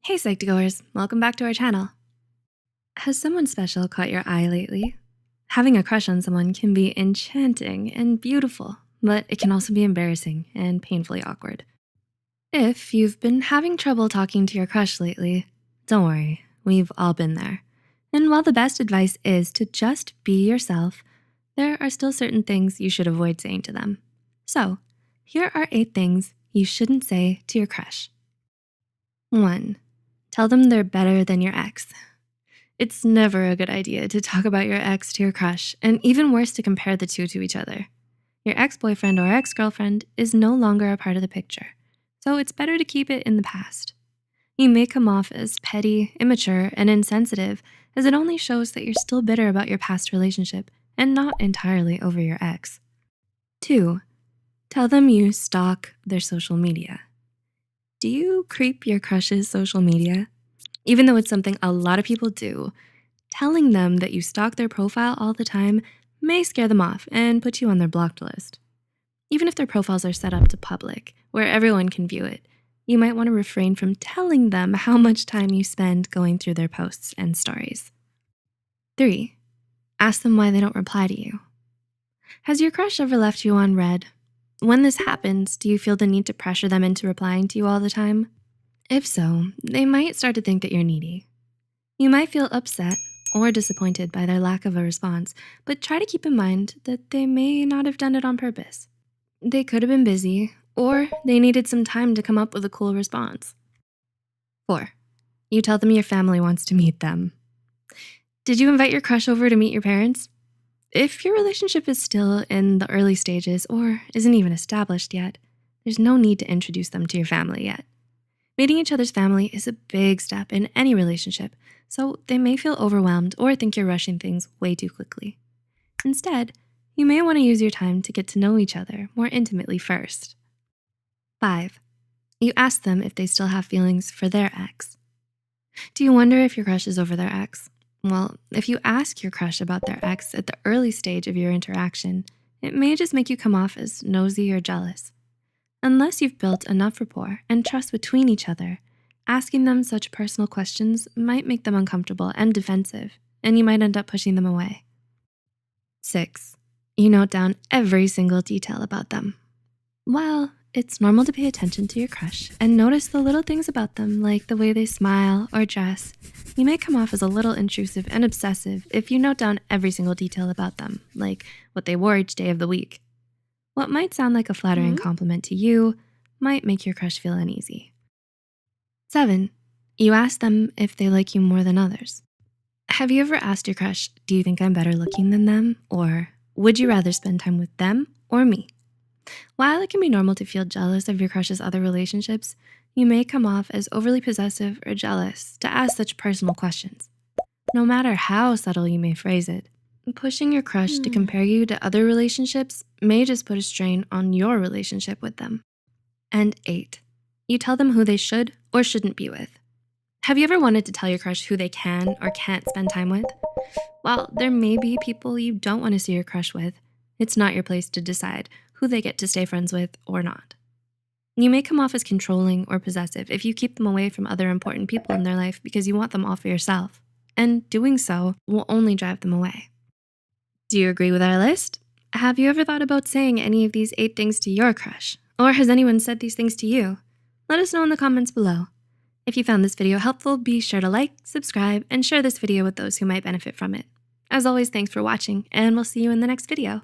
Hey Psych2Goers, welcome back to our channel. Has someone special caught your eye lately? Having a crush on someone can be enchanting and beautiful, but it can also be embarrassing and painfully awkward. If you've been having trouble talking to your crush lately, don't worry, we've all been there. And while the best advice is to just be yourself, there are still certain things you should avoid saying to them. So, here are 8 things you shouldn't say to your crush. 1. Tell them they're better than your ex. It's never a good idea to talk about your ex to your crush, and even worse to compare the two to each other. Your ex-boyfriend or ex-girlfriend is no longer a part of the picture, so it's better to keep it in the past. You may come off as petty, immature, and insensitive, as it only shows that you're still bitter about your past relationship and not entirely over your ex. 2. Tell them you stalk their social media. Do you creep your crush's social media? Even though it's something a lot of people do, telling them that you stalk their profile all the time may scare them off and put you on their blocked list. Even if their profiles are set up to public, where everyone can view it, you might want to refrain from telling them how much time you spend going through their posts and stories. 3. Ask them why they don't reply to you. Has your crush ever left you on read? When this happens, do you feel the need to pressure them into replying to you all the time? If so, they might start to think that you're needy. You might feel upset or disappointed by their lack of a response, but try to keep in mind that they may not have done it on purpose. They could have been busy, or they needed some time to come up with a cool response. 4. You tell them your family wants to meet them. Did you invite your crush over to meet your parents? If your relationship is still in the early stages or isn't even established yet, there's no need to introduce them to your family yet. Meeting each other's family is a big step in any relationship, so they may feel overwhelmed or think you're rushing things way too quickly. Instead, you may want to use your time to get to know each other more intimately first. 5. You ask them if they still have feelings for their ex. Do you wonder if your crush is over their ex? Well, if you ask your crush about their ex at the early stage of your interaction, it may just make you come off as nosy or jealous. Unless you've built enough rapport and trust between each other, asking them such personal questions might make them uncomfortable and defensive, and you might end up pushing them away. 6. You note down every single detail about them. While it's normal to pay attention to your crush and notice the little things about them, like the way they smile or dress, you may come off as a little intrusive and obsessive if you note down every single detail about them, like what they wore each day of the week. What might sound like a flattering compliment to you might make your crush feel uneasy. 7. You ask them if they like you more than others. Have you ever asked your crush, do you think I'm better looking than them? Or would you rather spend time with them or me? While it can be normal to feel jealous of your crush's other relationships, you may come off as overly possessive or jealous to ask such personal questions. No matter how subtle you may phrase it, pushing your crush to compare you to other relationships may just put a strain on your relationship with them. And 8, you tell them who they should or shouldn't be with. Have you ever wanted to tell your crush who they can or can't spend time with? While there may be people you don't want to see your crush with, it's not your place to decide who they get to stay friends with or not. You may come off as controlling or possessive if you keep them away from other important people in their life because you want them all for yourself, and doing so will only drive them away. Do you agree with our list? Have you ever thought about saying any of these 8 things to your crush? Or has anyone said these things to you? Let us know in the comments below. If you found this video helpful, be sure to like, subscribe, and share this video with those who might benefit from it. As always, thanks for watching, and we'll see you in the next video.